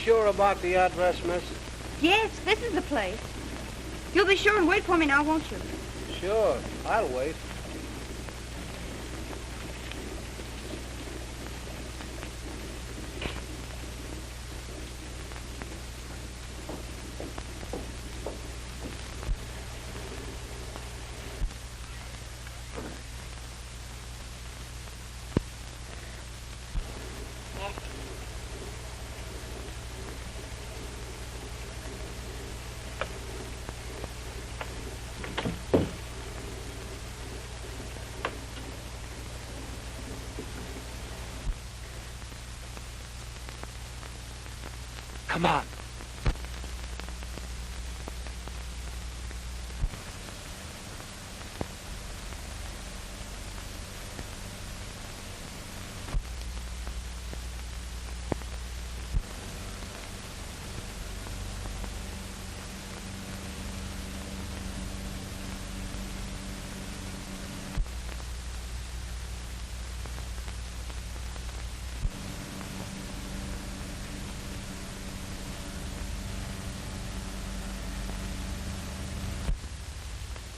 sure about the address, miss? Yes, this is the place. You'll be sure and wait for me now, won't you? Sure, I'll wait. Come on.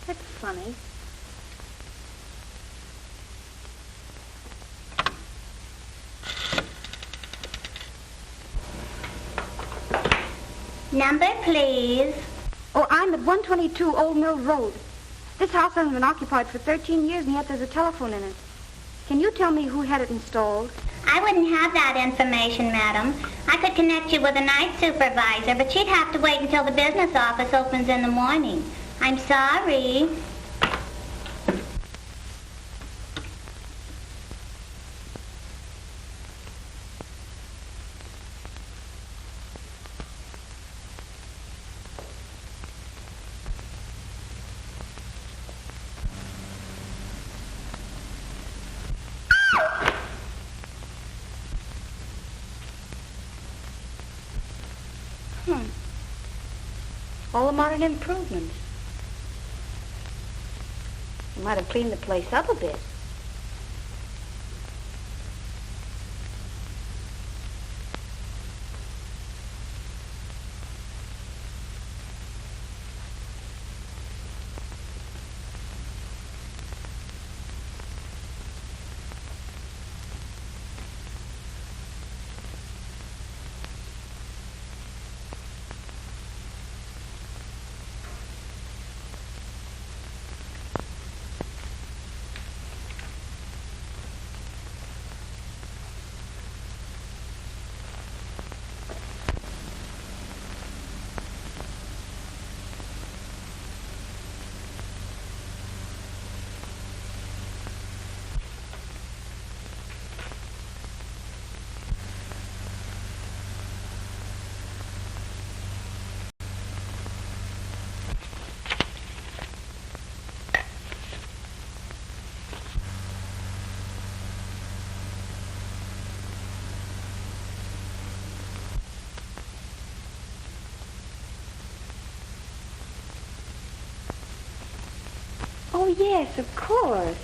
That's funny. Number, please. Oh, I'm at 122 Old Mill Road. This house hasn't been occupied for 13 years, and yet there's a telephone in it. Can you tell me who had it installed? I wouldn't have that information, madam. I could connect you with a night supervisor, but she'd have to wait until the business office opens in the morning. I'm sorry. All the modern improvements. You might have cleaned the place up a bit. Oh, yes, of course.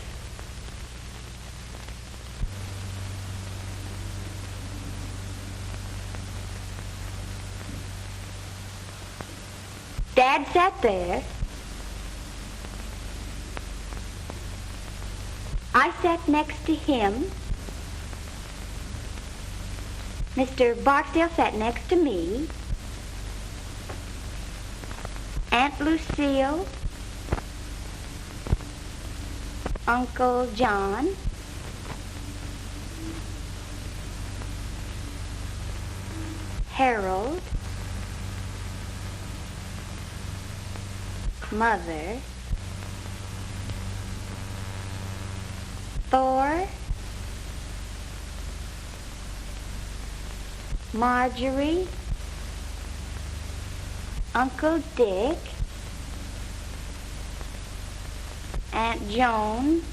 Dad sat there. I sat next to him. Mr. Barksdale sat next to me. Aunt Lucille. Uncle John. Harold. Mother. Thor. Marjorie. Uncle Dick. Aunt Joan,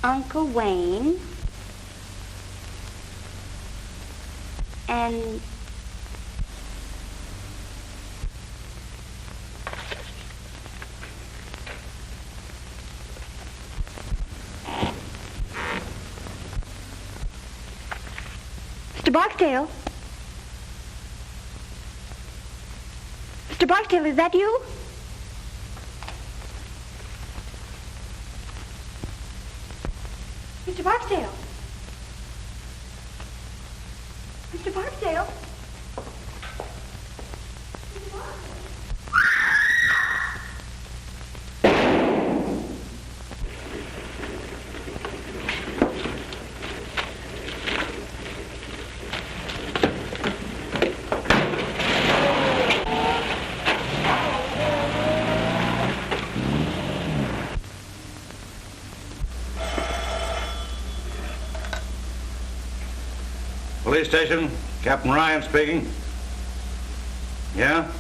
Uncle Wayne, and Mr. Barksdale? Mr. Barksdale, is that you? Mr. Barksdale? Mr. Barksdale? Police station, Captain Ryan speaking. Yeah?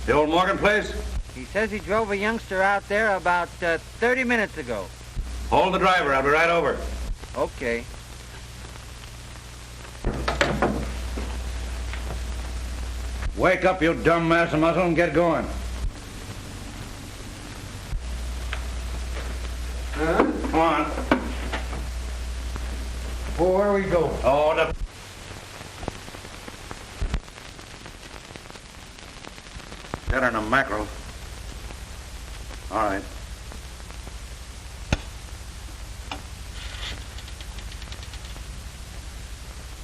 The old Morgan place? He says he drove a youngster out there about 30 minutes ago. Hold the driver. I'll be right over. Okay. Wake up, you dumb mass of muscle, and get going. Huh? Come on. Well, where are we going? Oh, the... Get her in a mackerel. All right.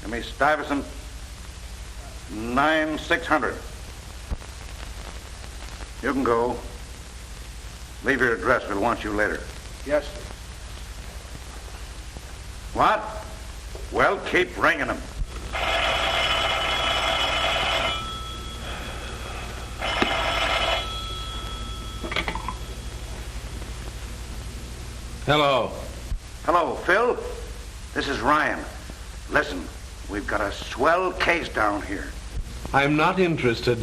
Give me Stuyvesant 9600. You can go. Leave your address. We'll want you later. Yes, sir. What? Well, keep ringing them. Hello. Hello, Phil. This is Ryan. Listen, we've got a swell case down here. I'm not interested.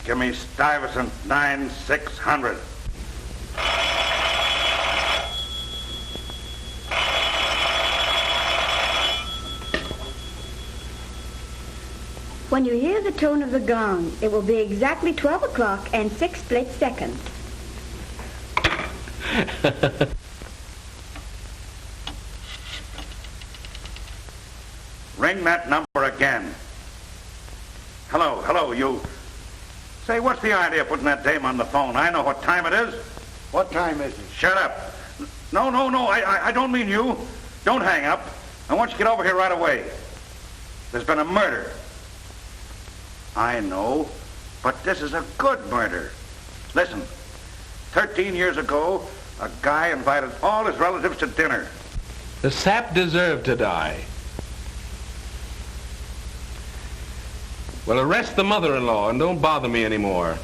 Give me Stuyvesant 9600. When you hear the tone of the gong, it will be exactly 12 o'clock and 6 split seconds. Ring that number again. Hello, you. Say, what's the idea of putting that dame on the phone? I know what time it is. What time is it? Shut up. No, I don't mean you. Don't hang up. I want you to get over here right away. There's been a murder. I know, but this is a good murder. Listen, 13 years ago, a guy invited all his relatives to dinner. The sap deserved to die. Well, arrest the mother-in-law and don't bother me anymore.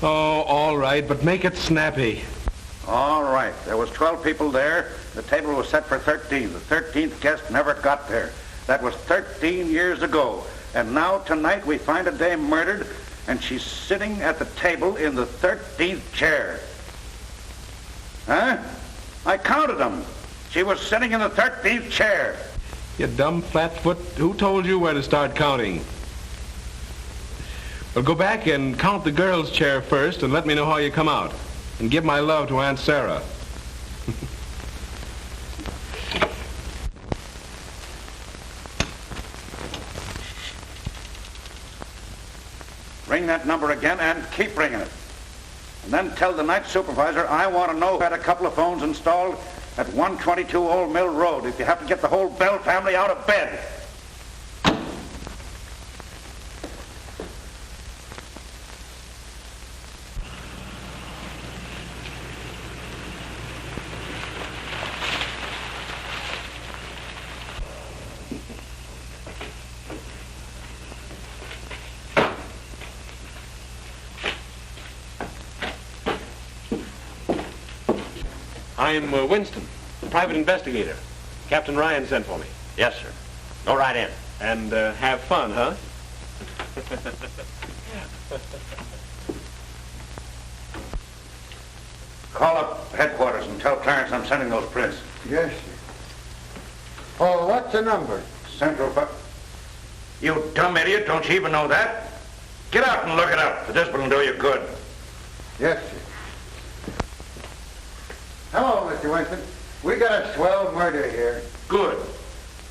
Oh, all right, but make it snappy. All right. There was 12 people there. The table was set for 13. The 13th guest never got there. That was 13 years ago. And now tonight we find a dame murdered, and she's sitting at the table in the 13th chair. Huh? I counted them. She was sitting in the 13th chair. You dumb flatfoot. Who told you where to start counting? Well, go back and count the girl's chair first and let me know how you come out. And give my love to Aunt Sarah. Ring that number again and keep ringing it. And then tell the night supervisor I want to know who had a couple of phones installed at 122 Old Mill Road if you have to get the whole Bell family out of bed. I'm Winston, private investigator. Captain Ryan sent for me. Yes, sir. Go right in. And have fun, huh? Call up headquarters and tell Clarence I'm sending those prints. Yes, sir. Oh, what's the number? Central... You dumb idiot, don't you even know that? Get out and look it up. This will do you good. Yes, sir. Hello, Mr. Winston. We got a swell murder here. Good.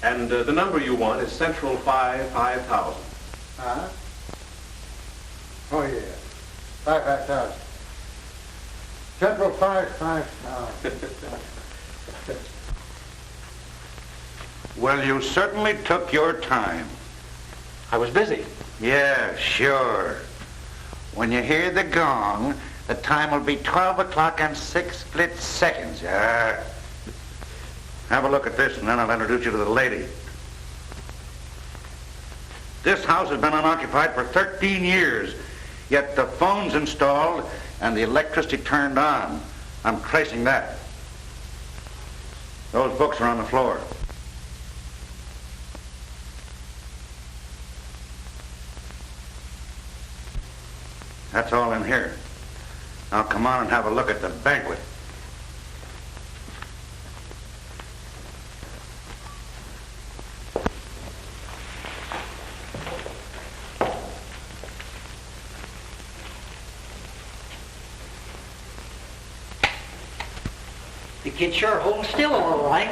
And the number you want is Central 5000. Huh? Oh, yeah. 5,000. Central 5,000. Well, you certainly took your time. I was busy. Yeah, sure. When you hear the gong, the time will be 12 o'clock and 6 split seconds. Have a look at this, and then I'll introduce you to the lady. This house has been unoccupied for 13 years, yet the phone's installed and the electricity turned on. I'm tracing that. Those books are on the floor. That's all in here. Now come on and have a look at the banquet. The kid sure holds still all right.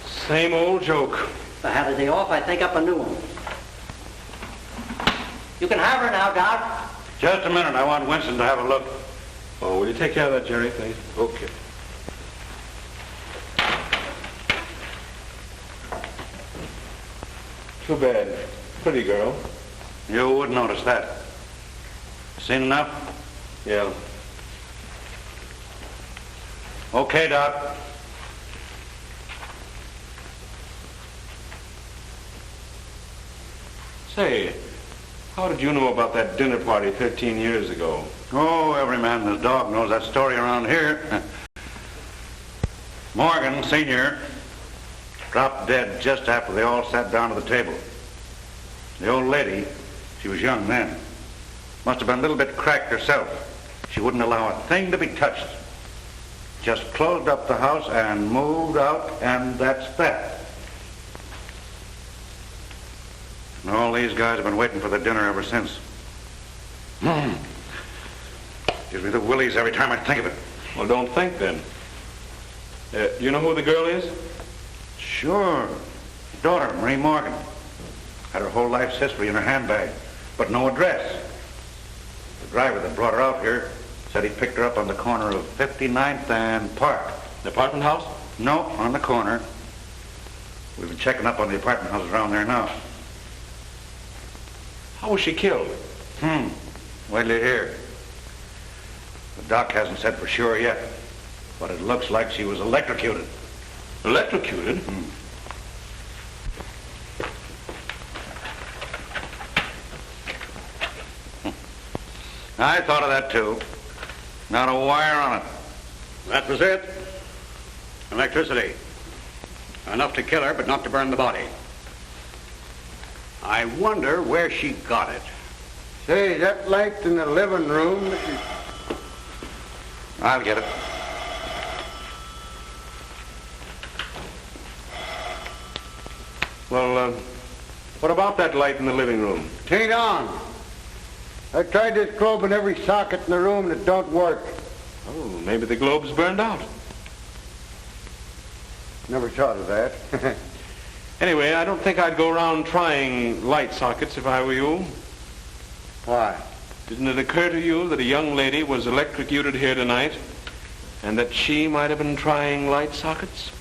Same old joke. If I had a day off, I'd think up a new one. You can have her now, Doc. Just a minute. I want Winston to have a look. Oh, will you take care of that, Jerry, please? Okay. Too bad. Pretty girl. You wouldn't notice that. Seen enough? Yeah. Okay, Doc. Say, how did you know about that dinner party 13 years ago? Oh, every man and his dog knows that story around here. Morgan, Sr., dropped dead just after they all sat down at the table. The old lady, she was young then, must have been a little bit cracked herself. She wouldn't allow a thing to be touched. Just closed up the house and moved out, and that's that. And all these guys have been waiting for the dinner ever since. Gives me the willies every time I think of it. Well, don't think then. You know who the girl is? Sure. Daughter, Marie Morgan. Had her whole life's history in her handbag, but no address. The driver that brought her out here said he picked her up on the corner of 59th and Park. The apartment house? No, on the corner. We've been checking up on the apartment houses around there now. How was she killed? Wait till you hear. The doc hasn't said for sure yet, but it looks like she was electrocuted. Electrocuted? I thought of that too. Not a wire on it. That was it. Electricity. Enough to kill her, but not to burn the body. I wonder where she got it. Say, that light in the living room... I'll get it. Well, what about that light in the living room? It ain't on. I tried this globe in every socket in the room and it don't work. Oh, maybe the globe's burned out. Never thought of that. Anyway, I don't think I'd go around trying light sockets if I were you. Why? Didn't it occur to you that a young lady was electrocuted here tonight and that she might have been trying light sockets?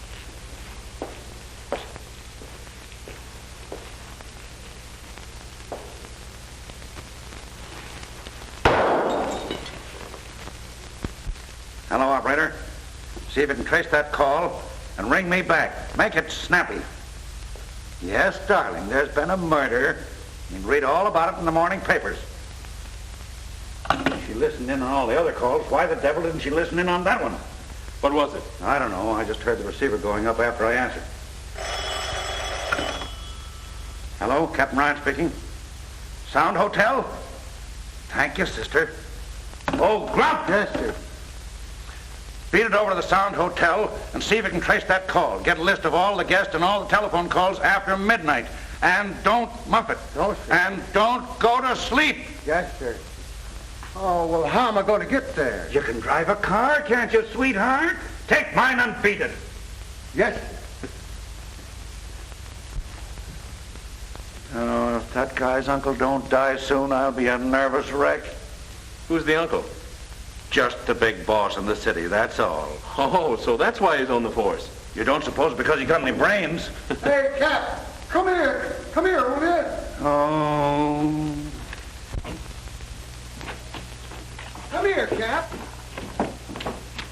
Hello, operator. See if you can trace that call and ring me back. Make it snappy. Yes, darling, there's been a murder. You can read all about it in the morning papers. She listened in on all the other calls. Why the devil didn't she listen in on that one? What was it? I don't know. I just heard the receiver going up after I answered. Hello, Captain Ryan speaking. Sound Hotel? Thank you, sister. Oh, Grump! Yes, sir. Beat it over to the Sound Hotel and see if you can trace that call. Get a list of all the guests and all the telephone calls after midnight. And don't muff it. No, sir. And don't go to sleep. Yes, sir. Oh, well, how am I going to get there? You can drive a car, can't you, sweetheart? Take mine and beat it. Yes, sir. Oh, if that guy's uncle don't die soon, I'll be a nervous wreck. Who's the uncle? Just the big boss in the city, that's all. Oh, so that's why he's on the force. You don't suppose because he got any brains? Hey, Cap, come here. Come here, will you? Oh. Come here, Cap.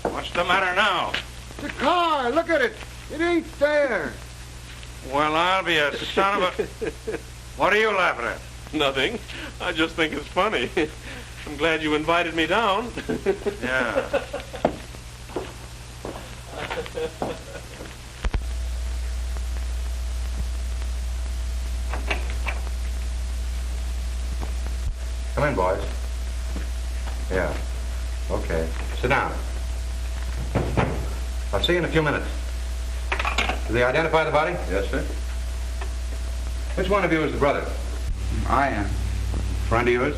What's the matter now? The car, look at it. It ain't there. Well, I'll be a son of a... What are you laughing at? Nothing. I just think it's funny. I'm glad you invited me down. Yeah. Come in, boys. Yeah. Okay. Sit down. I'll see you in a few minutes. Did they identify the body? Yes, sir. Which one of you is the brother? I am. Friend of yours?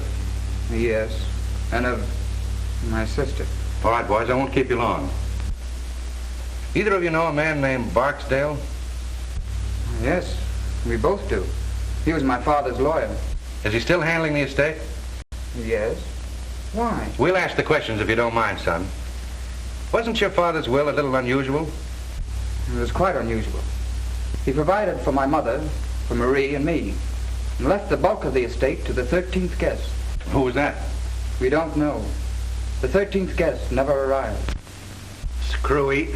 Yes. And of my sister. All right, boys, I won't keep you long. Either of you know a man named Barksdale? Yes, we both do. He was my father's lawyer. Is he still handling the estate? Yes. Why? We'll ask the questions if you don't mind, son. Wasn't your father's will a little unusual? It was quite unusual. He provided for my mother, for Marie and me, and left the bulk of the estate to the 13th Guest. Who was that? We don't know. The 13th Guest never arrived. Screwy.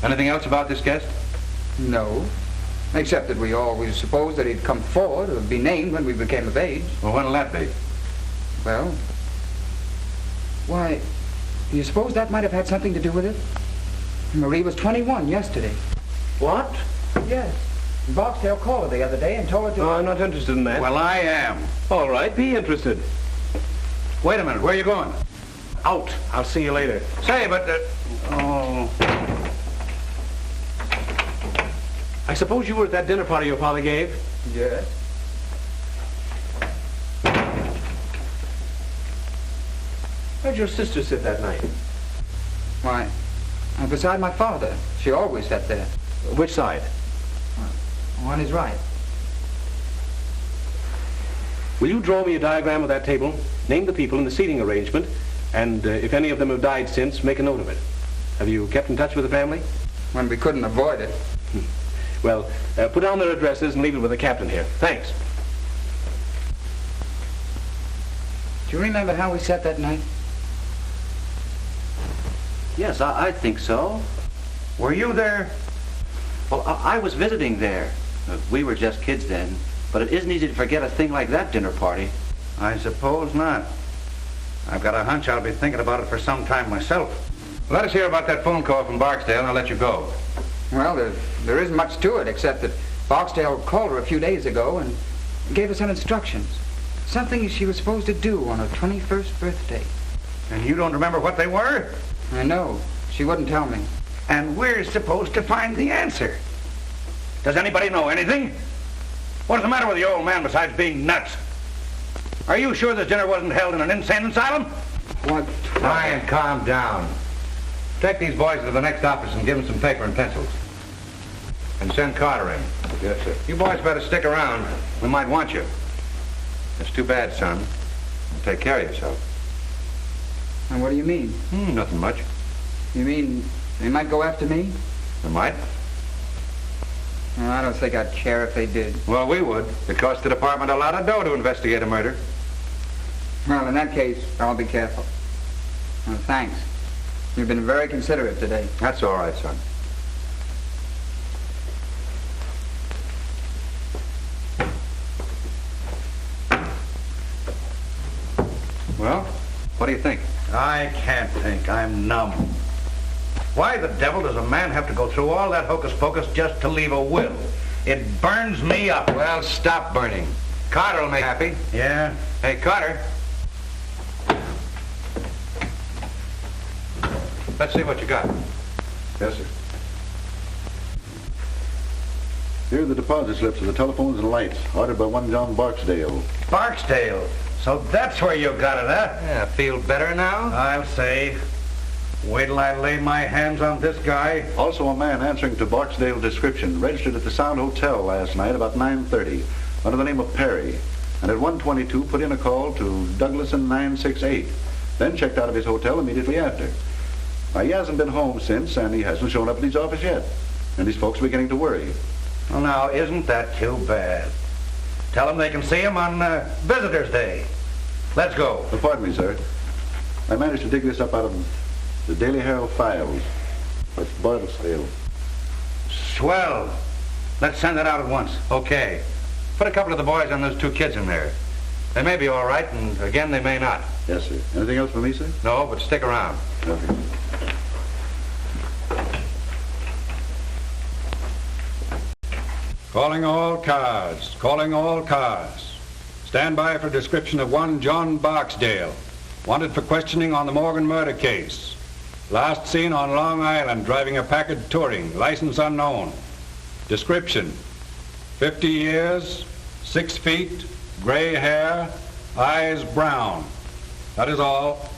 Anything else about this guest? No. Except that we always supposed that he'd come forward or be named when we became of age. Well, when'll that be? Well, why, do you suppose that might have had something to do with it? Marie was 21 yesterday. What? Yes. Barksdale called her the other day and told her to... Oh, I'm not interested in that. Well, I am. All right, be interested. Wait a minute, where are you going? Out. I'll see you later. Say, but... oh... I suppose you were at that dinner party your father gave? Yes. Where'd your sister sit that night? Why, beside my father. She always sat there. Which side? On his right. Will you draw me a diagram of that table, name the people in the seating arrangement, and if any of them have died since, make a note of it? Have you kept in touch with the family? When we couldn't avoid it. Well, put down their addresses and leave it with the captain here. Thanks. Do you remember how we sat that night? Yes, I think so. Were you there? Well, I was visiting there. We were just kids then. But it isn't easy to forget a thing like that dinner party. I suppose not. I've got a hunch I'll be thinking about it for some time myself. Let us hear about that phone call from Barksdale, and I'll let you go. Well, there isn't much to it, except that Barksdale called her a few days ago and gave her some instructions. Something she was supposed to do on her 21st birthday. And you don't remember what they were? I know. She wouldn't tell me. And we're supposed to find the answer. Does anybody know anything? What's the matter with the old man besides being nuts? Are you sure this dinner wasn't held in an insane asylum? What? Try and calm down. Take these boys to the next office and give them some paper and pencils. And send Carter in. Yes, sir. You boys better stick around. We might want you. It's too bad, son. Take care of yourself. And what do you mean? Nothing much. You mean they might go after me? They might. Well, I don't think I'd care if they did. Well, we would. It costs the department a lot of dough to investigate a murder. Well, in that case, I'll be careful. Well, thanks. You've been very considerate today. That's all right, son. Well, what do you think? I can't think. I'm numb. Why the devil does a man have to go through all that hocus pocus just to leave a will? It burns me up. Well, stop burning. Carter will make happy. Yeah? Hey, Carter. Let's see what you got. Yes, sir. Here are the deposit slips of the telephones and lights, ordered by one John Barksdale. Barksdale? So that's where you got it, huh? Yeah, feel better now? I'll say. Wait till I lay my hands on this guy. Also a man answering to Barksdale's description, registered at the Sound Hotel last night about 9:30, under the name of Perry, and at 1:22 put in a call to Douglason 968, then checked out of his hotel immediately after. Now, he hasn't been home since, and he hasn't shown up at his office yet, and his folks are beginning to worry. Well, now, isn't that too bad? Tell them they can see him on Visitor's Day. Let's go. Pardon me, sir. I managed to dig this up out of the Daily Herald files. That's Barksdale. Swell. Let's send it out at once. Okay. Put a couple of the boys and those two kids in there. They may be all right, and again, they may not. Yes, sir. Anything else for me, sir? No, but stick around. Okay. Calling all cars. Calling all cars. Stand by for description of one John Barksdale, wanted for questioning on the Morgan murder case. Last seen on Long Island driving a Packard Touring, license unknown. Description: 50 years, 6 feet, gray hair, eyes brown. That is all.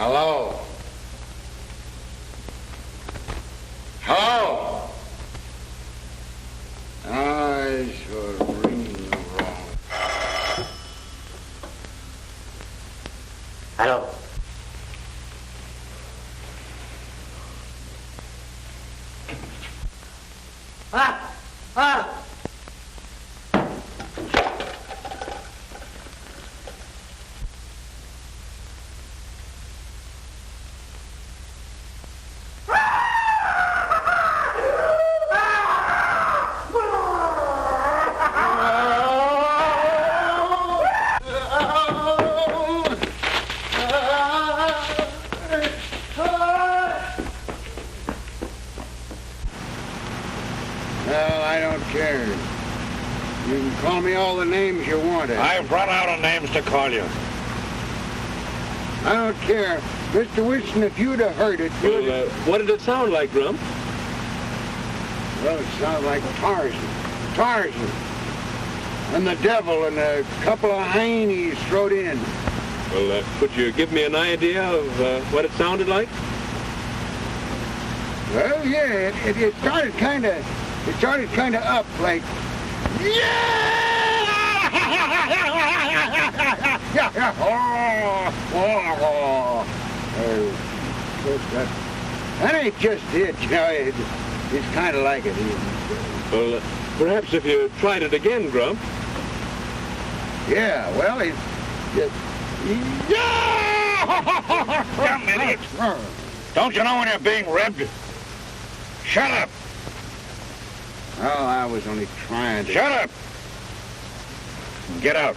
Hello? Hello? I should ring wrong. Hello. Ah! Ah! Well, I don't care. You can call me all the names you want. I've run out of names to call you. I don't care. Mr. Wilson, if you'd have heard it, you'd have... What did it sound like, Grump? Well, it sounds like Tarzan. Tarzan. And the devil and a couple of heinies thrown in. Well, could you give me an idea of what it sounded like? Well, yeah, it started kind of... It started kind of up, like... That ain't just it, you know. It's kind of like it. Well, perhaps if you tried it again, Grump. Yeah, well, it's just... Dumb idiot. Don't you know when you're being ribbed? Shut up. Oh, I was only trying to... Shut up. Get out.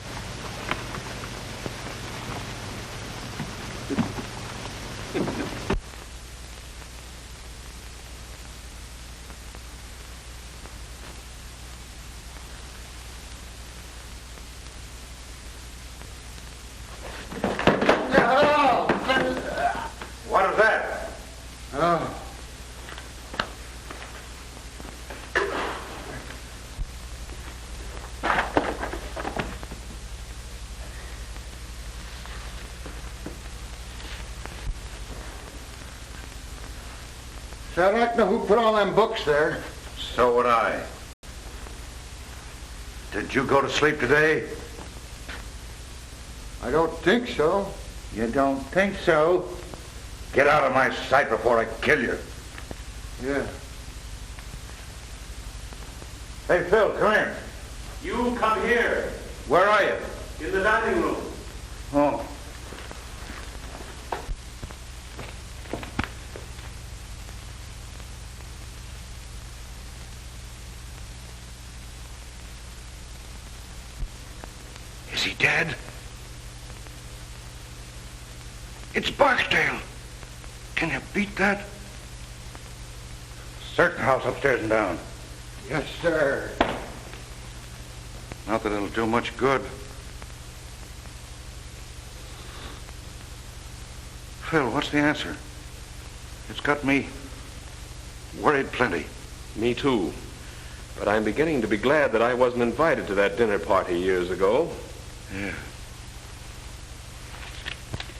So I'd like to know who put all them books there. So would I. Did you go to sleep today? I don't think so. You don't think so? Get out of my sight before I kill you. Yeah. Hey, Phil, come here. You come here. Where are you? In the dining room. Oh. Is he dead? It's Barksdale. Can you beat that? Search the house upstairs and down. Yes, sir. Not that it'll do much good. Phil, what's the answer? It's got me worried plenty. Me too. But I'm beginning to be glad that I wasn't invited to that dinner party years ago. Yeah.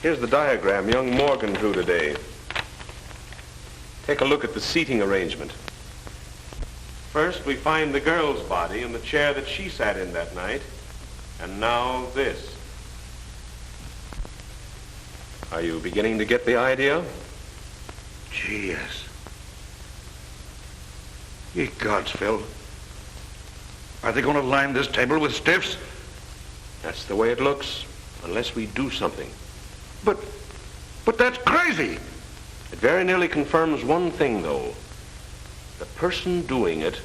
Here's the diagram young Morgan drew today. Take a look at the seating arrangement. First, we find the girl's body in the chair that she sat in that night. And now this. Are you beginning to get the idea? Gee, yes. Ye gods, Phil. Are they going to line this table with stiffs? That's the way it looks, unless we do something. But that's crazy. It very nearly confirms one thing, though. The person doing it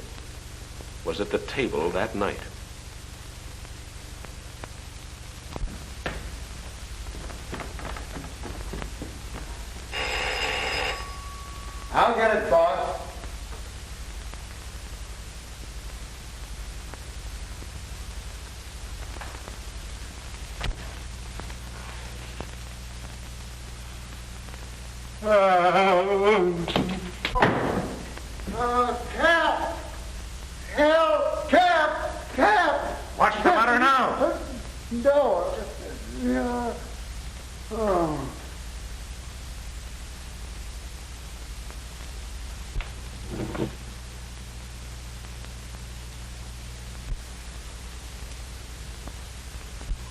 was at the table that night. I'll get it, boss. Cap! Help! Cap! What's the matter now? No. Yeah. Oh.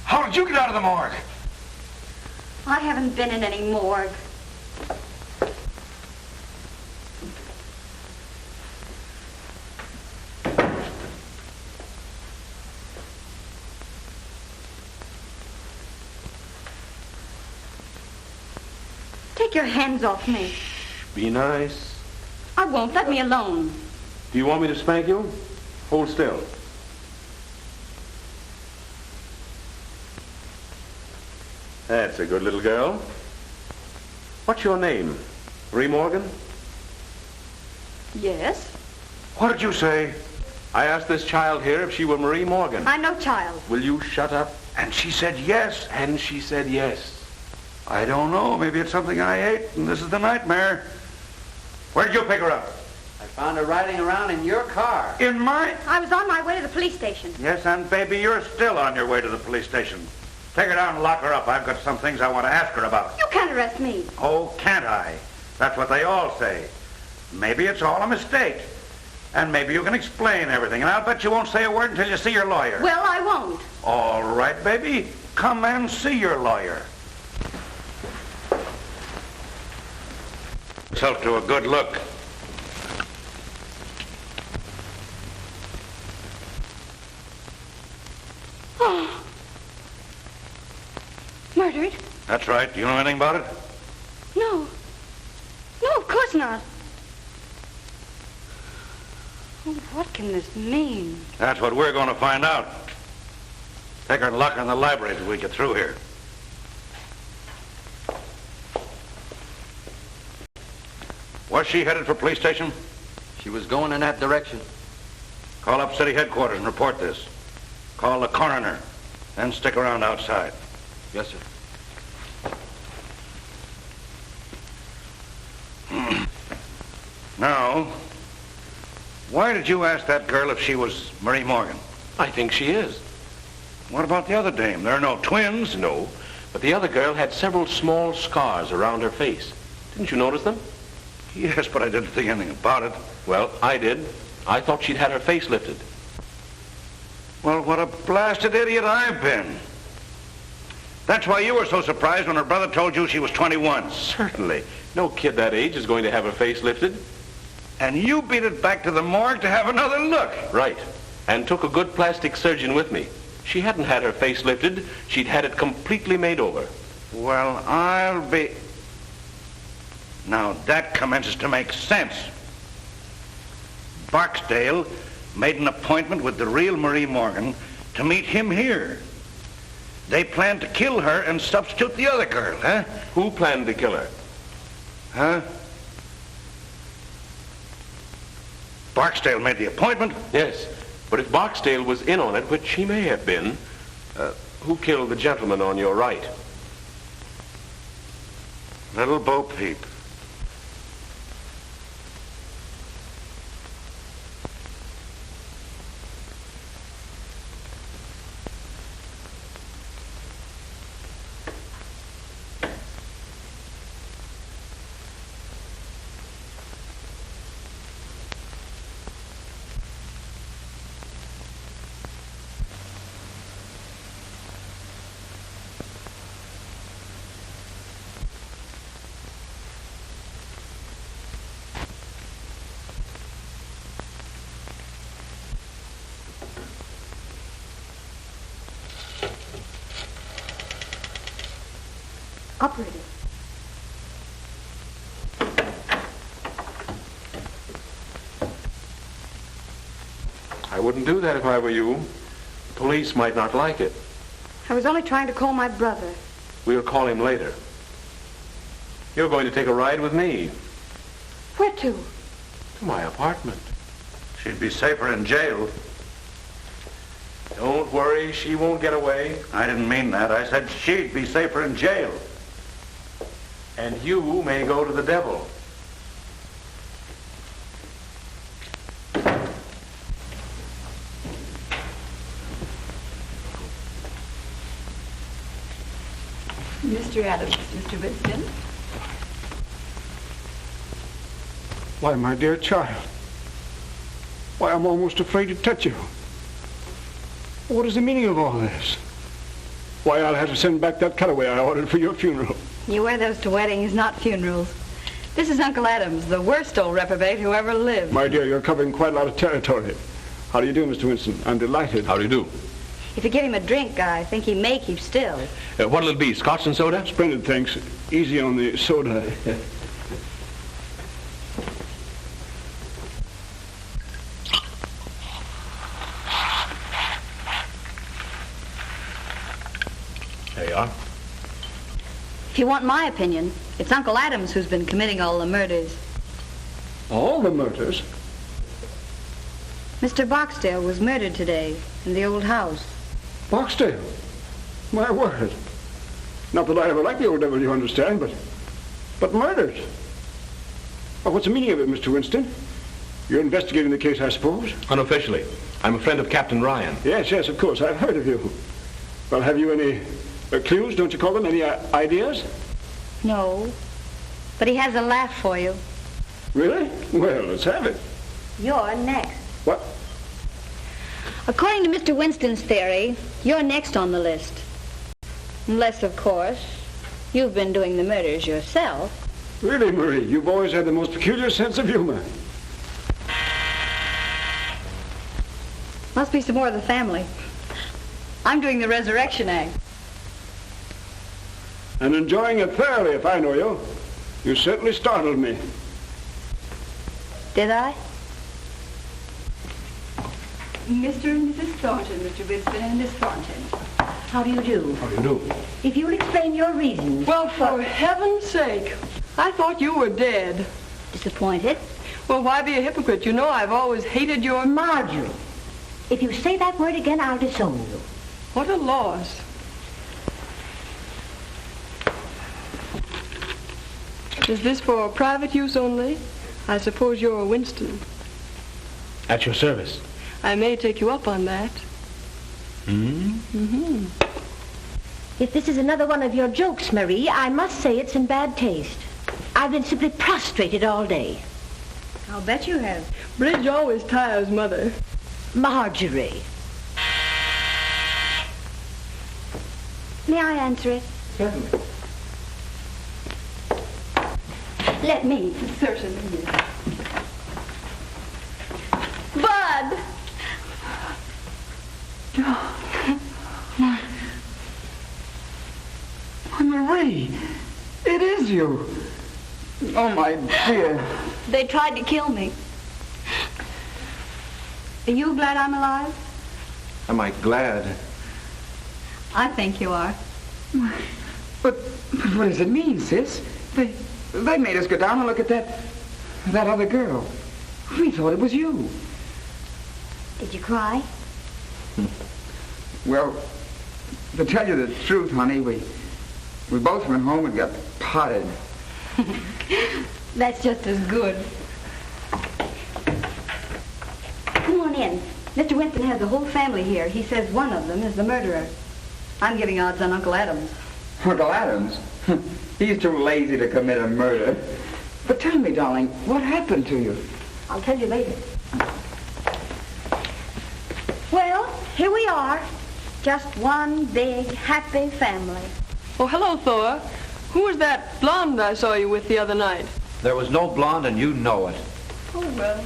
How did you get out of the morgue? I haven't been in any morgue. Take your hands off me. Be nice. I won't. Let me alone. Do you want me to spank you? Hold still. That's a good little girl. What's your name? Marie Morgan? Yes. What did you say? I asked this child here if she were Marie Morgan. I'm no child. Will you shut up? And she said yes. And she said yes. I don't know. Maybe it's something I ate, and this is the nightmare. Where did you pick her up? I found her riding around in your car. In mine? I was on my way to the police station. Yes, and baby, you're still on your way to the police station. Take her down and lock her up. I've got some things I want to ask her about. You can't arrest me. Oh, can't I? That's what they all say. Maybe it's all a mistake. And maybe you can explain everything. And I'll bet you won't say a word until you see your lawyer. Well, I won't. All right, baby. Come and see your lawyer. Yourself to a good look. Oh. Murdered? That's right. Do you know anything about it? No. No, of course not. Oh, what can this mean? That's what we're going to find out. Take her and lock her in the library till we get through here. Was she headed for police station? She was going in that direction. Call up city headquarters and report this. Call the coroner. Then stick around outside. Yes, sir. Now, why did you ask that girl if she was Marie Morgan? I think she is. What about the other dame? They're no twins. No, but the other girl had several small scars around her face. Didn't you notice them? Yes, but I didn't think anything about it. Well, I did. I thought she'd had her face lifted. Well, what a blasted idiot I've been. That's why you were so surprised when her brother told you she was 21. Certainly. No kid that age is going to have her face lifted. And you beat it back to the morgue to have another look. Right. And took a good plastic surgeon with me. She hadn't had her face lifted. She'd had it completely made over. Well, I'll be... Now that commences to make sense. Barksdale made an appointment with the real Marie Morgan to meet him here. They planned to kill her and substitute the other girl, huh? Who planned to kill her? Huh? Barksdale made the appointment? Yes, but if Barksdale was in on it, which he may have been, who killed the gentleman on your right? Little Bo Peep. Operator. I wouldn't do that if I were you. Police might not like it. I was only trying to call my brother. We'll call him later. You're going to take a ride with me. Where to? To my apartment. She'd be safer in jail. Don't worry, she won't get away. I didn't mean that. I said she'd be safer in jail. And you may go to the devil. Mr. Adams, Mr. Winston. Why, my dear child. Why, I'm almost afraid to touch you. What is the meaning of all this? Why, I'll have to send back that cutaway I ordered for your funeral. You wear those to weddings, not funerals. This is Uncle Adams, the worst old reprobate who ever lived. My dear, you're covering quite a lot of territory. How do you do, Mr. Winston? I'm delighted. How do you do? If you give him a drink, I think he may keep still. What'll it be, scotch and soda? Splendid, thanks. Easy on the soda. There you are. If you want my opinion, it's Uncle Adams who's been committing all the murders. All the murders? Mr. Barksdale was murdered today in the old house. Barksdale? My word. Not that I ever liked the old devil, you understand, but murdered. Well, what's the meaning of it, Mr. Winston? You're investigating the case, I suppose? Unofficially. I'm a friend of Captain Ryan. Yes, of course. I've heard of you. Well, have you any clues, don't you call them? Any ideas? No, but he has a laugh for you. Really? Well, let's have it. You're next. What? According to Mr. Winston's theory, you're next on the list. Unless, of course, you've been doing the murders yourself. Really, Marie, you've always had the most peculiar sense of humor. Must be some more of the family. I'm doing the resurrection act. And enjoying it thoroughly, if I know you. You certainly startled me. Did I? Mr. and Mrs. Thornton, Mr. Winston and Miss Thornton. How do you do? How do you do? If you'll explain your reasons. Well, for heaven's sake, I thought you were dead. Disappointed? Well, why be a hypocrite? You know I've always hated your... Marjorie, if you say that word again, I'll disown you. What a loss. Is this for private use only? I suppose you're a Winston. At your service. I may take you up on that. Mm-hmm. If this is another one of your jokes, Marie, I must say it's in bad taste. I've been simply prostrated all day. I'll bet you have. Bridge always tires Mother. Marjorie. May I answer it? Certainly. Let me. Certainly. Bud! Marie, it is you. Oh, my dear. They tried to kill me. Are you glad I'm alive? Am I glad? I think you are. But what does it mean, sis? They made us go down and look at that other girl. We thought it was you. Did you cry? Well, to tell you the truth, honey, we both went home and got potted. That's just as good. Come on in. Mr. Winston has the whole family here. He says one of them is the murderer. I'm giving odds on Uncle Adams. Uncle Adams? He's too lazy to commit a murder. But tell me, darling, what happened to you? I'll tell you later. Well, here we are. Just one big, happy family. Oh, hello, Thor. Who was that blonde I saw you with the other night? There was no blonde, and you know it. Oh, well.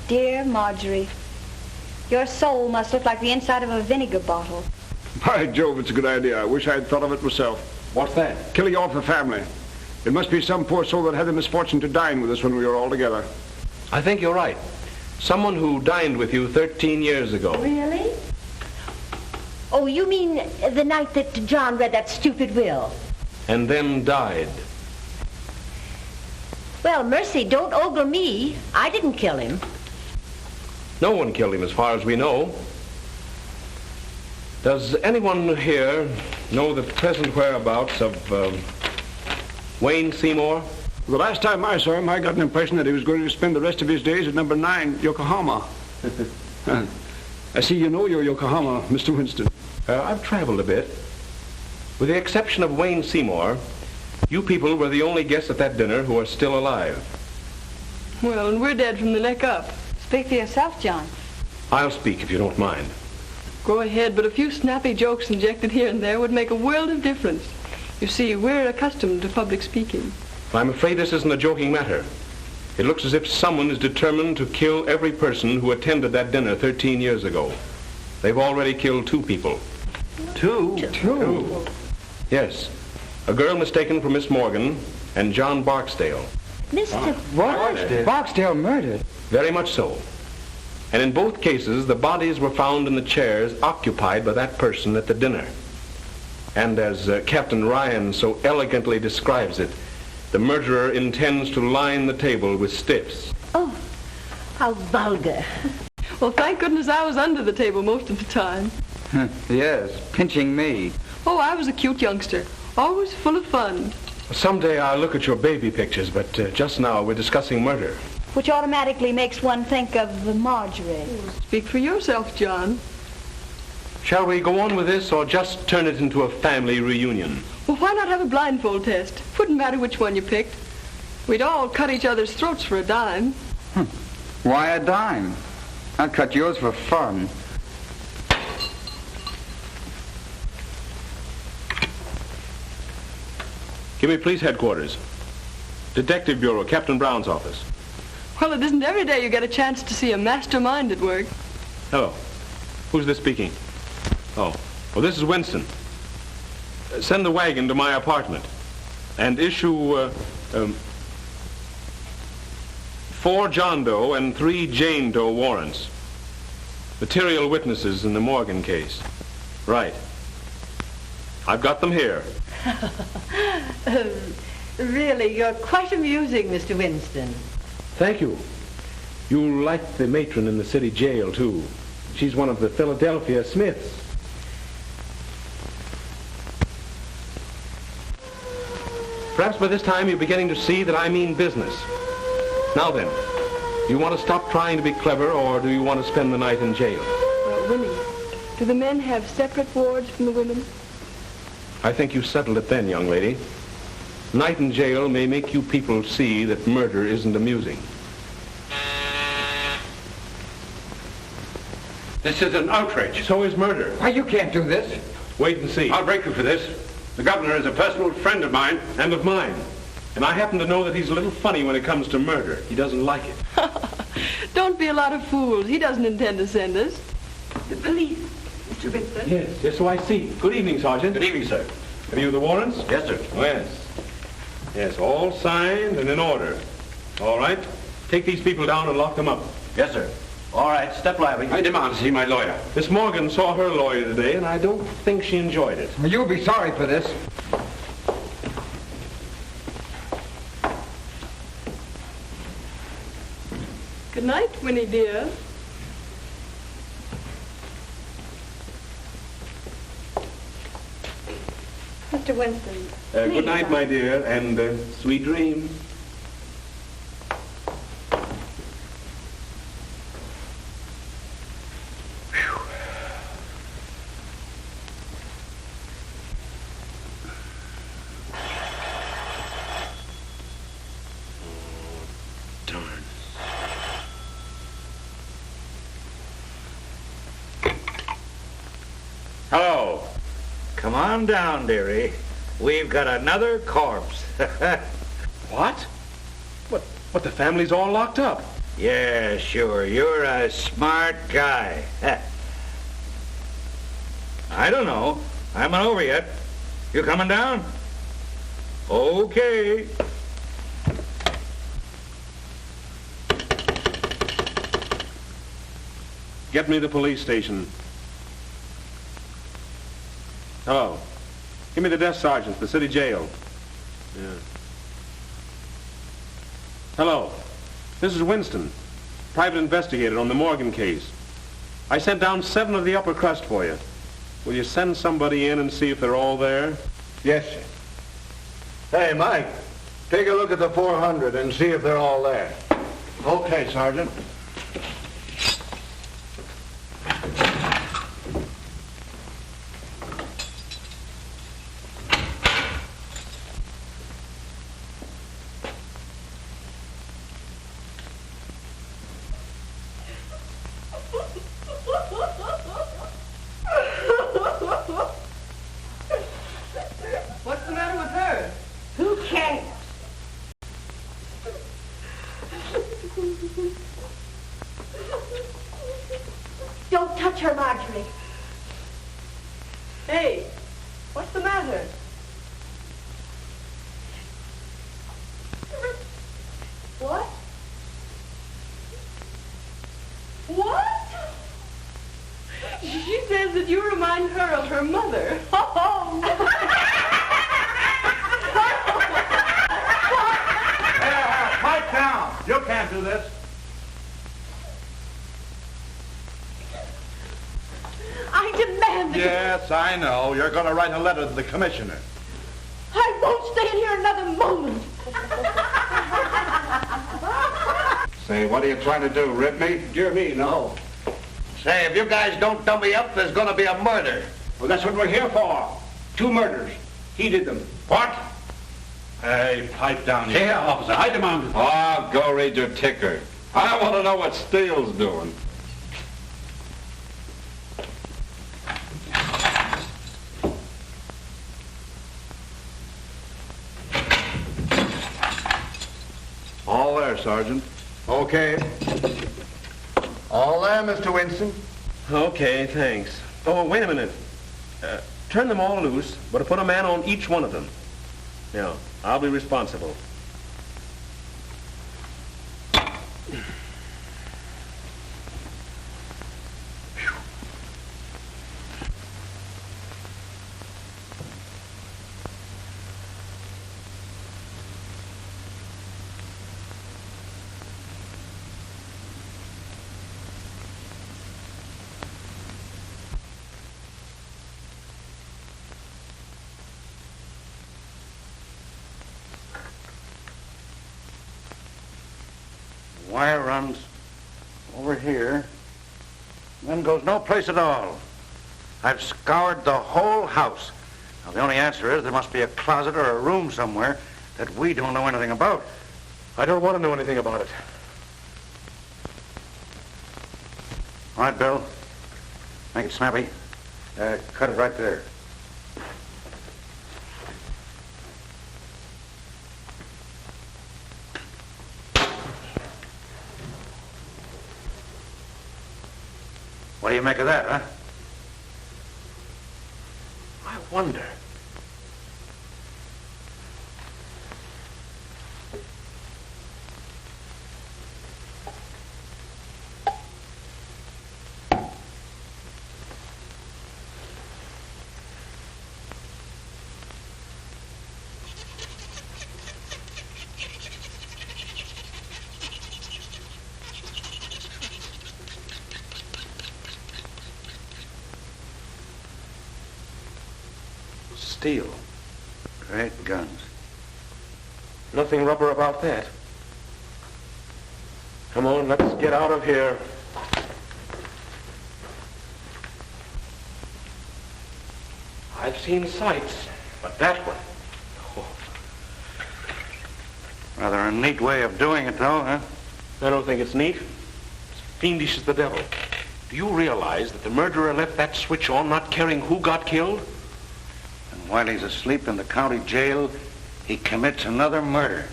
Dear Marjorie, your soul must look like the inside of a vinegar bottle. By Jove, it's a good idea. I wish I'd thought of it myself. What's that? Killing off the family. It must be some poor soul that had the misfortune to dine with us when we were all together. I think you're right. Someone who dined with you 13 years ago. Really? Oh, you mean the night that John read that stupid will? And then died. Well, mercy, don't ogle me. I didn't kill him. No one killed him as far as we know. Does anyone here know the present whereabouts of Wayne Seymour? The last time I saw him, I got an impression that he was going to spend the rest of his days at number 9, Yokohama. I see you know your Yokohama, Mr. Winston. I've traveled a bit. With the exception of Wayne Seymour, you people were the only guests at that dinner who are still alive. Well, and we're dead from the neck up. Speak for yourself, John. I'll speak if you don't mind. Go ahead, but a few snappy jokes injected here and there would make a world of difference. You see, we're accustomed to public speaking. I'm afraid this isn't a joking matter. It looks as if someone is determined to kill every person who attended that dinner 13 years ago. They've already killed 2 people. Two? Yes. A girl mistaken for Miss Morgan and John Barksdale. Mr. What? Barksdale murdered? Very much so. And in both cases, the bodies were found in the chairs occupied by that person at the dinner. And as Captain Ryan so elegantly describes it, the murderer intends to line the table with stiffs. Oh, how vulgar. Well, thank goodness I was under the table most of the time. Yes, pinching me. Oh, I was a cute youngster. Always full of fun. Someday I'll look at your baby pictures, but just now we're discussing murder. Which automatically makes one think of Marjorie. Speak for yourself, John. Shall we go on with this or just turn it into a family reunion? Well, why not have a blindfold test? Wouldn't matter which one you picked. We'd all cut each other's throats for a dime. Why a dime? I'd cut yours for fun. Give me police headquarters. Detective Bureau, Captain Brown's office. Well, it isn't every day you get a chance to see a mastermind at work. Hello. Who's this speaking? Oh, this is Winston. Send the wagon to my apartment and issue 4 John Doe and 3 Jane Doe warrants. Material witnesses in the Morgan case. Right. I've got them here. Really, you're quite amusing, Mr. Winston. Thank you. You'll like the matron in the city jail, too. She's one of the Philadelphia Smiths. Perhaps by this time you're beginning to see that I mean business. Now then, do you want to stop trying to be clever, or do you want to spend the night in jail? Winnie, do the men have separate wards from the women? I think you settled it then, young lady. Night in jail may make you people see that murder isn't amusing. This is an outrage. So is murder. Why, you can't do this. Wait and see. I'll break you for this. The governor is a personal friend of mine. And of mine. And I happen to know that he's a little funny when it comes to murder. He doesn't like it. Don't be a lot of fools. He doesn't intend to send us. The police, Mr. Winston. Yes, just so I see. Good evening, Sergeant. Good evening, sir. Have you the warrants? Yes, sir. Oh, yes. Yes, all signed and in order. All right. Take these people down and lock them up. Yes, sir. All right, step lively. I demand to see my lawyer. Miss Morgan saw her lawyer today, and I don't think she enjoyed it. Well, you'll be sorry for this. Good night, Winnie dear. Mr. Winston. Good night, my dear, and sweet dreams. Hello. Come on down, dearie. We've got another corpse. What? But the family's all locked up. Yeah, sure. You're a smart guy. I don't know. I haven't over yet. You coming down? Okay. Get me the police station. Hello. Give me the desk sergeant, the city jail. Yeah. Hello. This is Winston, private investigator on the Morgan case. I sent down 7 of the upper crust for you. Will you send somebody in and see if they're all there? Yes, sir. Hey, Mike, take a look at the 400 and see if they're all there. Okay, Sergeant. What's the matter with her? Who cares? Don't touch her, Marjorie. Hey, what's the matter? What? What? She says that you remind her of her mother. Pipe down. You can't do this. I demand that Yes, I know. You're going to write a letter to the commissioner. I won't stay in here another moment. Say, what are you trying to do, rip me? Dear me, no. Say, if you guys don't dump me up, there's going to be a murder. Well, that's what we're here for. 2 murders. He did them. What? Hey, pipe down. Here, officer, I demand. Oh, go read your ticker. I want to know what Steele's doing. All there, Sergeant. Okay. All there, Mr. Winston. Okay, thanks. Oh, wait a minute. Turn them all loose, but put a man on each one of them. Yeah, I'll be responsible. Wire runs over here, then goes no place at all. I've scoured the whole house. Now, the only answer is there must be a closet or a room somewhere that we don't know anything about. I don't want to know anything about it. All right, Bill. Make it snappy. Cut it right there. What do you make of that, huh? I wonder. Steel. Great guns. Nothing rubber about that. Come on, let's get out of here. I've seen sights, but that one... Rather a neat way of doing it, though, huh? I don't think it's neat. It's fiendish as the devil. Do you realize that the murderer left that switch on not caring who got killed? And while he's asleep in the county jail, he commits another murder.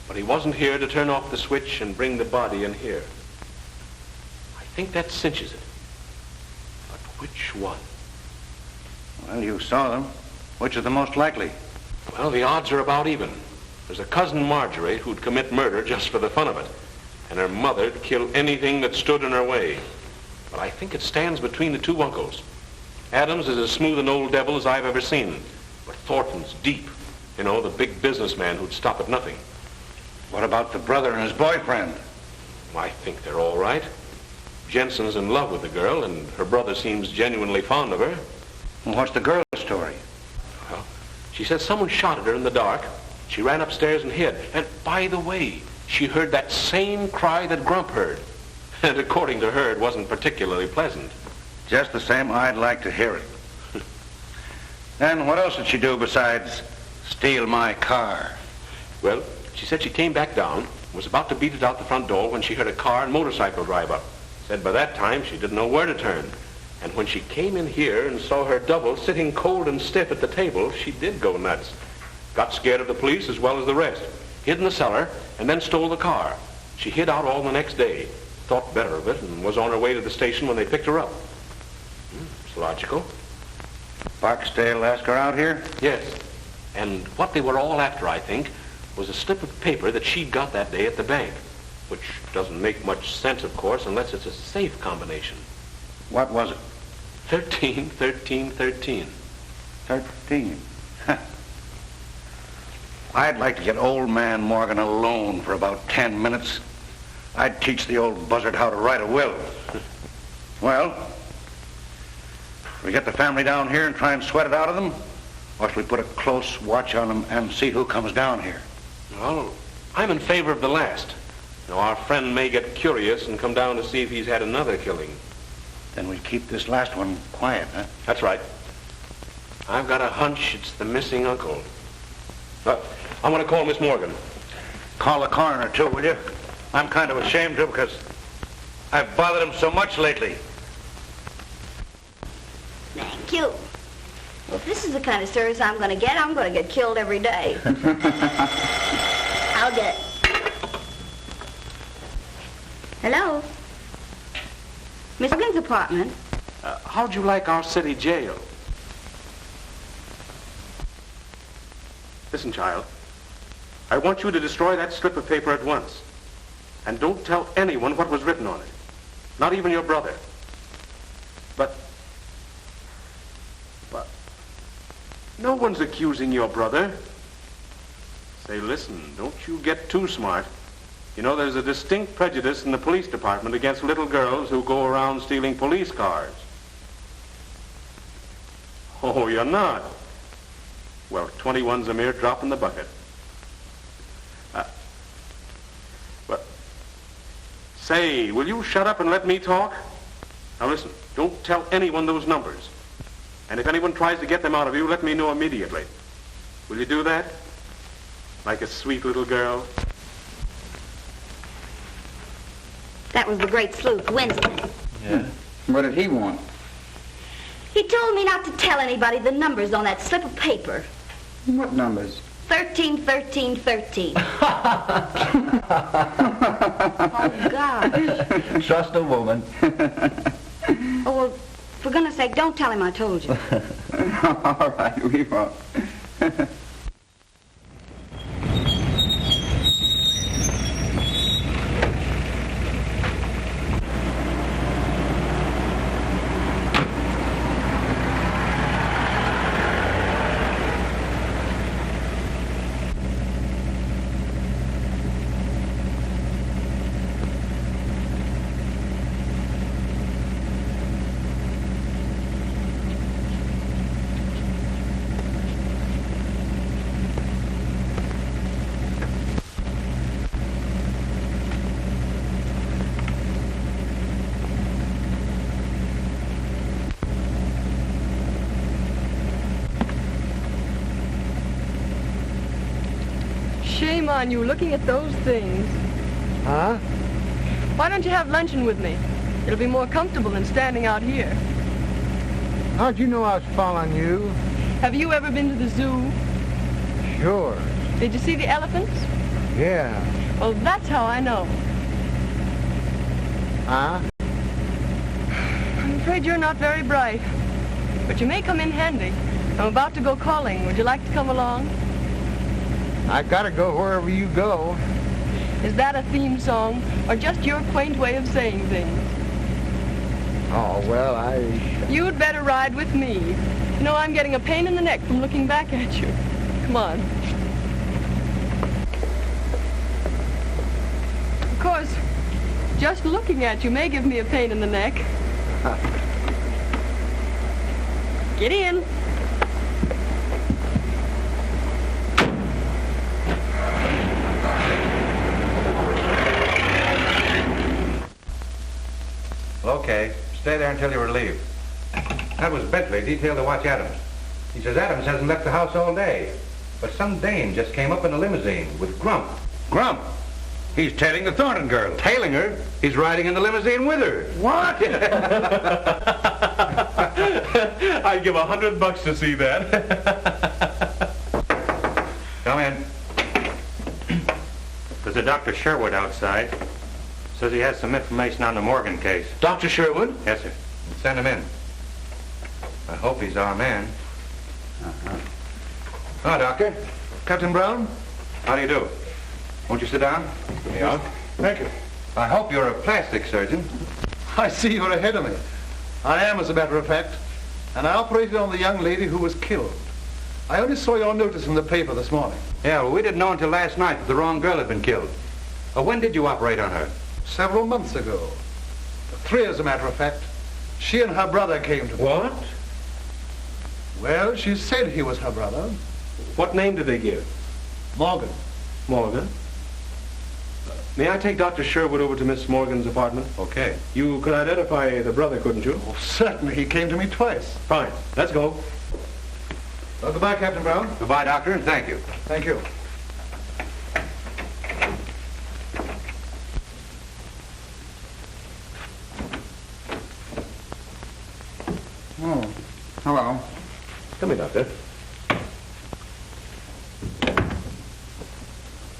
But he wasn't here to turn off the switch and bring the body in here. I think that cinches it. But which one? Well, you saw them. Which is the most likely? Well, the odds are about even. There's a cousin Marjorie who'd commit murder just for the fun of it. And her mother'd kill anything that stood in her way. But I think it stands between the two uncles. Adams is as smooth an old devil as I've ever seen. But Thornton's deep. You know, the big businessman who'd stop at nothing. What about the brother and his boyfriend? I think they're all right. Jensen's in love with the girl, and her brother seems genuinely fond of her. Well, what's the girl's story? Well, she says someone shot at her in the dark. She ran upstairs and hid. And by the way, she heard that same cry that Grump heard. And according to her, it wasn't particularly pleasant. Just the same, I'd like to hear it. And what else did she do besides steal my car? Well, she said she came back down, was about to beat it out the front door when she heard a car and motorcycle drive up. Said by that time she didn't know where to turn. And when she came in here and saw her double sitting cold and stiff at the table, she did go nuts. Got scared of the police as well as the rest. Hid in the cellar and then stole the car. She hid out all the next day. Thought better of it and was on her way to the station when they picked her up. It's logical. Barksdale asked her out here? Yes. And what they were all after, I think, was a slip of paper that she'd got that day at the bank. Which doesn't make much sense, of course, unless it's a safe combination. What was it? 13, 13, 13. 13. I'd like to get old man Morgan alone for about 10 minutes. I'd teach the old buzzard how to write a will. Well, we get the family down here and try and sweat it out of them, or should we put a close watch on them and see who comes down here? Well, I'm in favor of the last. Now, our friend may get curious and come down to see if he's had another killing. Then we keep this last one quiet, huh? That's right. I've got a hunch it's the missing uncle. I want to call Miss Morgan. Call the coroner, too, will you? I'm kind of ashamed to because I've bothered him so much lately. Thank you. Well, if this is the kind of service I'm going to get killed every day. I'll get it. Hello? Miss Morgan's apartment. How'd you like our city jail? Listen, child. I want you to destroy that slip of paper at once. And don't tell anyone what was written on it. Not even your brother. But no one's accusing your brother. Say, listen, don't you get too smart. You know, there's a distinct prejudice in the police department against little girls who go around stealing police cars. Oh, you're not? Well, 21's a mere drop in the bucket. But, say, will you shut up and let me talk? Now listen, don't tell anyone those numbers. And if anyone tries to get them out of you, let me know immediately. Will you do that? Like a sweet little girl? That was the great sleuth, Winston. Yeah? What did he want? He told me not to tell anybody the numbers on that slip of paper. What numbers? 13, 13, 13. Oh, gosh. Trust a woman. Oh, well, for goodness sake, don't tell him I told you. All right, we won't. Shame on you, looking at those things. Huh? Why don't you have luncheon with me? It'll be more comfortable than standing out here. How'd you know I was following you? Have you ever been to the zoo? Sure. Did you see the elephants? Yeah. Well, that's how I know. Huh? I'm afraid you're not very bright. But you may come in handy. I'm about to go calling. Would you like to come along? I gotta go wherever you go. Is that a theme song, or just your quaint way of saying things? Oh, well, You'd better ride with me. You know, I'm getting a pain in the neck from looking back at you. Come on. Of course, just looking at you may give me a pain in the neck. Get in. Well, okay. Stay there until you're relieved. That was Bentley, detailed to watch Adams. He says Adams hasn't left the house all day. But some dame just came up in a limousine with Grump. Grump? He's tailing the Thornton girl. Tailing her? He's riding in the limousine with her. What? I'd give $100 to see that. Come in. There's a Dr. Sherwood outside. Says he has some information on the Morgan case. Dr. Sherwood? Yes, sir. Send him in. I hope he's our man. Oh, Doctor. Captain Brown. How do you do? Won't you sit down? Here you are. Thank you. I hope you're a plastic surgeon. I see you're ahead of me. I am, as a matter of fact. And I operated on the young lady who was killed. I only saw your notice in the paper this morning. Yeah, well, we didn't know until last night that the wrong girl had been killed. When did you operate on her? Several months ago. 3, as a matter of fact. She and her brother came to me. What? Well, she said he was her brother. What name did they give? Morgan. Morgan? May I take Dr. Sherwood over to Miss Morgan's apartment? Okay. You could identify the brother, couldn't you? Oh, certainly. He came to me twice. Fine. Let's go. Well, goodbye, Captain Brown. Goodbye, Doctor, and thank you. Thank you. Oh, hello. Come here, Doctor.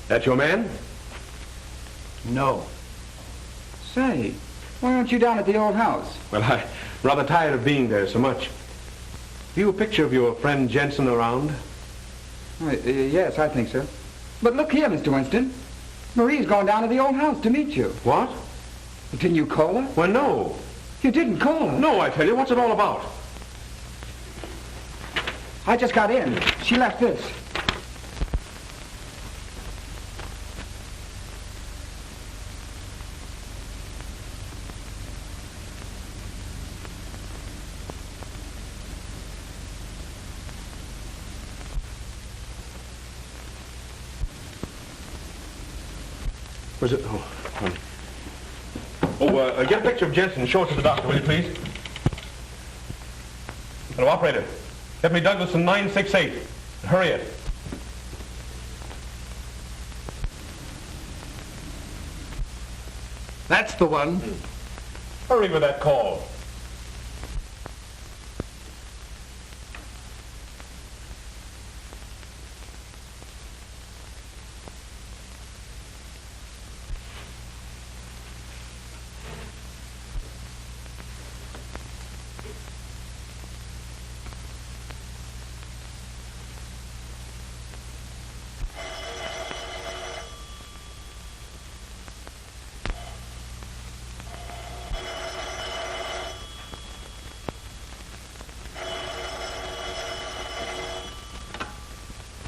That your man? No. Say, why aren't you down at the old house? Well, I'm rather tired of being there so much. Have you a picture of your friend Jensen around? Yes, I think so. But look here, Mr. Winston. Marie's gone down to the old house to meet you. What? Didn't you call her? Well, no. You didn't call her? No, I tell you. What's it all about? I just got in. She left this. Was it? Oh, honey. Oh, get a picture of Jensen and show it to the doctor, will you, please? Hello, operator. Get me Douglas in 968. Hurry it. That's the one. Hurry with that call.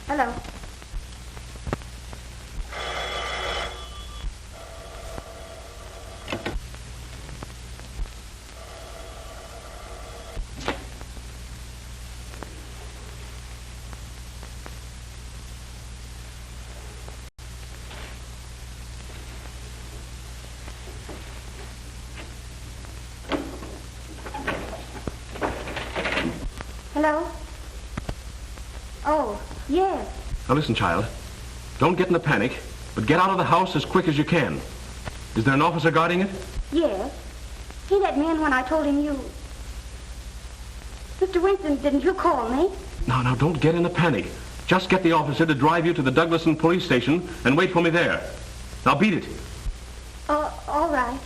Hello. Hello? Oh, yes. Now listen, child. Don't get in a panic, but get out of the house as quick as you can. Is there an officer guarding it? Yes. He let me in when I told him you... Mr. Winston, didn't you call me? Now, don't get in a panic. Just get the officer to drive you to the Douglaston police station and wait for me there. Now beat it. All right.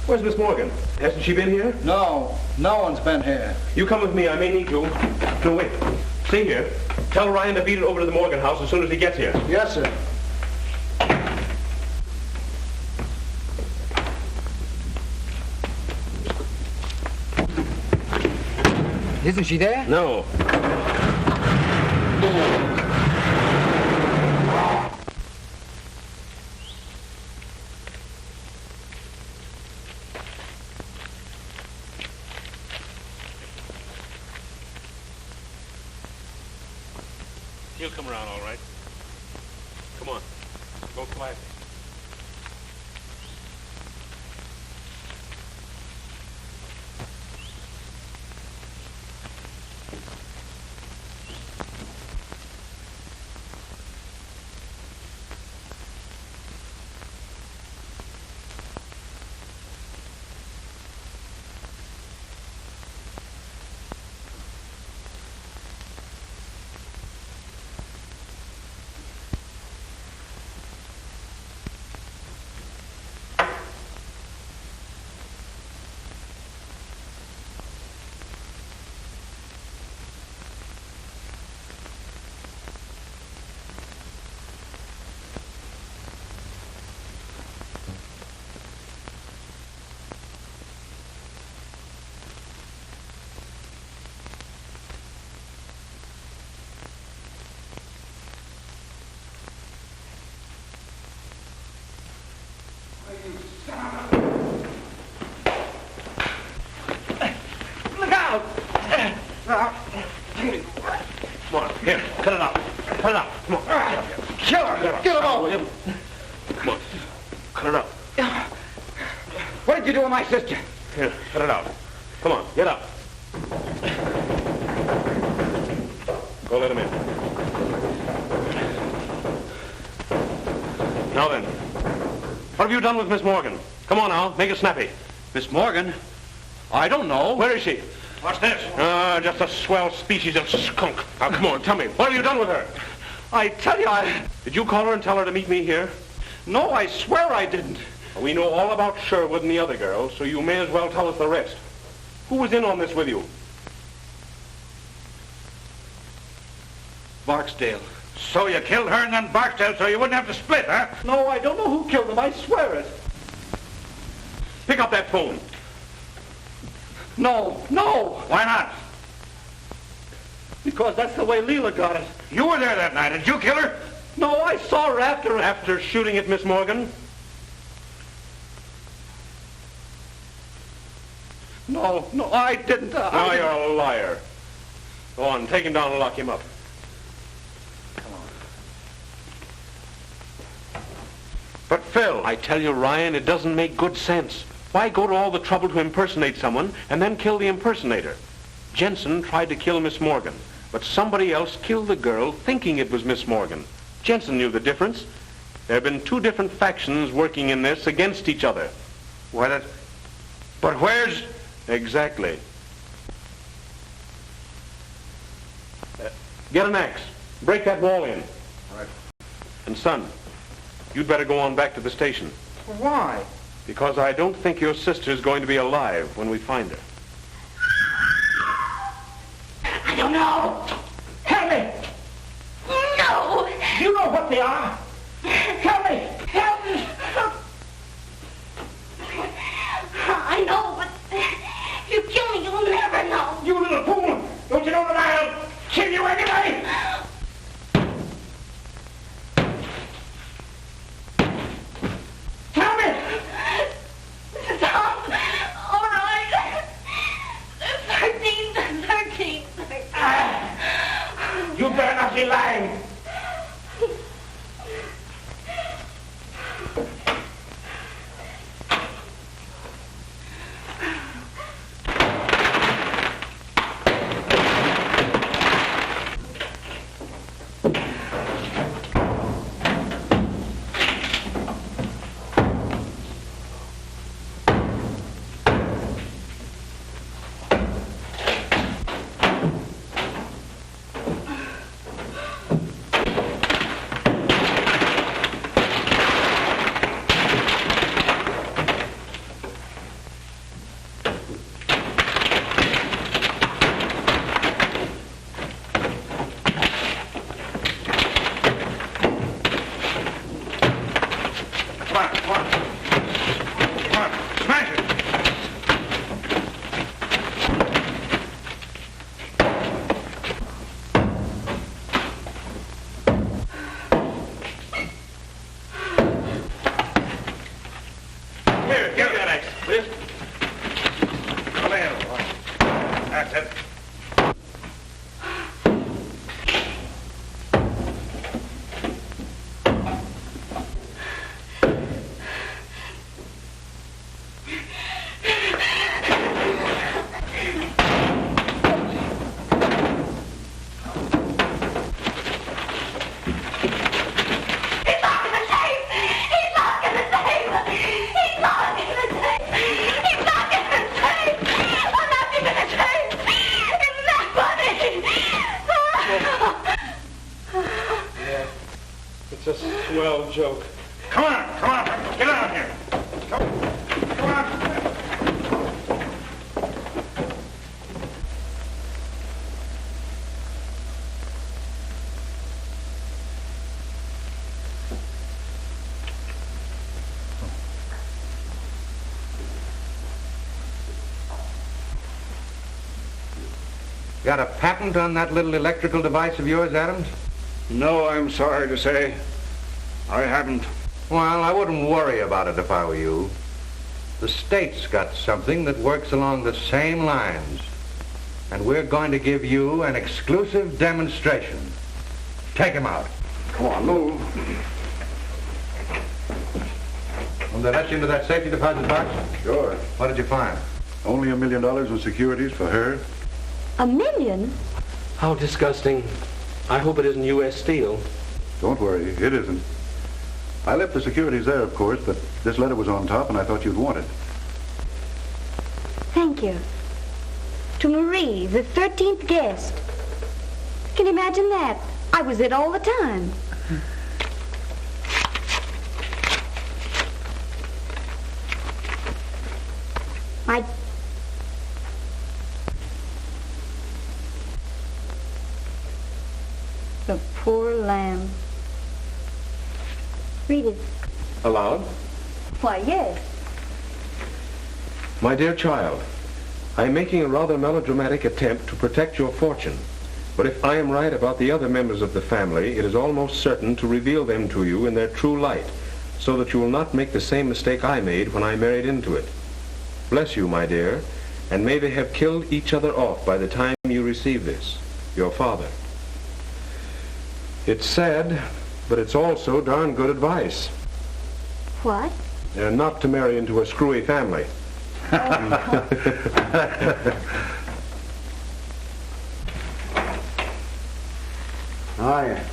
Where's Miss Morgan? Hasn't she been here? No one's been here. You come with me. I may need you. No, wait. Stay here. Tell Ryan to beat it over to the Morgan house as soon as he gets here. Yes, sir. Isn't she there? No. He'll come around all right. Come on. Go quietly. Look out! Come on, here, cut it out. Cut it out. Come on. Kill her! Get him off! Come on, cut it out. What did you do with my sister? Here, cut it out. Come on, get up. Go let him in. Now then, what have you done with Miss Morgan? Come on now, make it snappy. Miss Morgan? I don't know. Where is she? What's this? Just a swell species of skunk. Now, come on, tell me. What have you done with her? I tell you, Did you call her and tell her to meet me here? No, I swear I didn't. We know all about Sherwood and the other girls, so you may as well tell us the rest. Who was in on this with you? Barksdale. So you killed her and then Barksdale so you wouldn't have to split, huh? No, I don't know who killed them. I swear it. Pick up that phone. No. Why not? Because that's the way Leela got it. You were there that night. Did you kill her? No, I saw her after shooting at Miss Morgan. No, I didn't. Now you're a liar. Go on, take him down and lock him up. Come on. But Phil, I tell you, Ryan, it doesn't make good sense. Why go to all the trouble to impersonate someone and then kill the impersonator? Jensen tried to kill Miss Morgan, but somebody else killed the girl thinking it was Miss Morgan. Jensen knew the difference. There have been two different factions working in this against each other. But where's... Exactly. Get an axe. Break that wall in. Right. And son, you'd better go on back to the station. Why? Because I don't think your sister's going to be alive when we find her. I don't know. Help me. No. You know what they are. Help me. Help me. I know, but if you kill me, you'll never know. You little fool. Don't you know that I'll kill you anyway? Help me. Stop. All right. 13. You better not be lying. Swell joke. Come on. Get out of here. Come on. Got a patent on that little electrical device of yours, Adams? No, I'm sorry to say. I haven't. Well, I wouldn't worry about it if I were you. The state's got something that works along the same lines. And we're going to give you an exclusive demonstration. Take him out. Come on, move. Will they let you into that safety deposit box? Sure. What did you find? Only $1 million in securities for her. $1 million? How disgusting. I hope it isn't U.S. Steel. Don't worry, it isn't. I left the securities there, of course, but this letter was on top, and I thought you'd want it. Thank you. To Marie, the 13th guest. Can you imagine that? I was it all the time. The poor lamb. Read it. Aloud? Why, yes. My dear child, I am making a rather melodramatic attempt to protect your fortune. But if I am right about the other members of the family, it is almost certain to reveal them to you in their true light, so that you will not make the same mistake I made when I married into it. Bless you, my dear, and may they have killed each other off by the time you receive this. Your father. It's sad, but it's also darn good advice. What? Not to marry into a screwy family. Oh, yeah.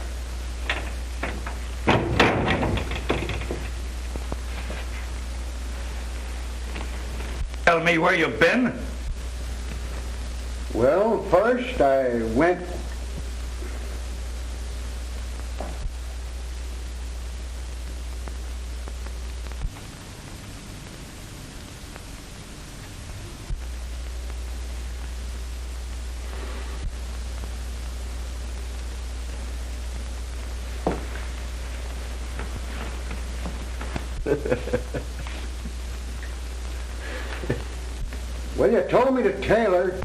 Tell me where you've been. Well, first I went... Well, you told me to tailor.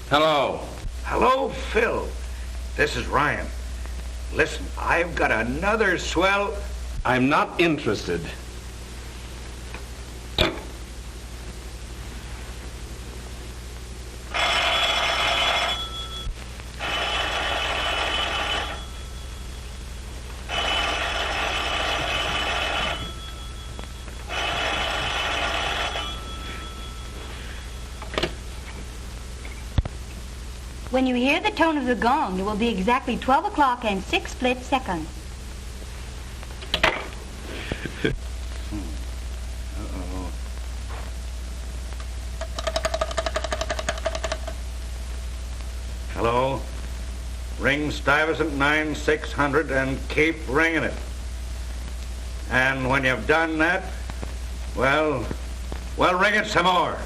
Hello. Hello, Phil. This is Ryan. Listen, I've got another swell... I'm not interested. When you hear the tone of the gong, it will be exactly 12 o'clock and 6 split seconds. Uh-oh. Hello? Ring Stuyvesant 9600 and keep ringing it. And when you've done that, well, ring it some more.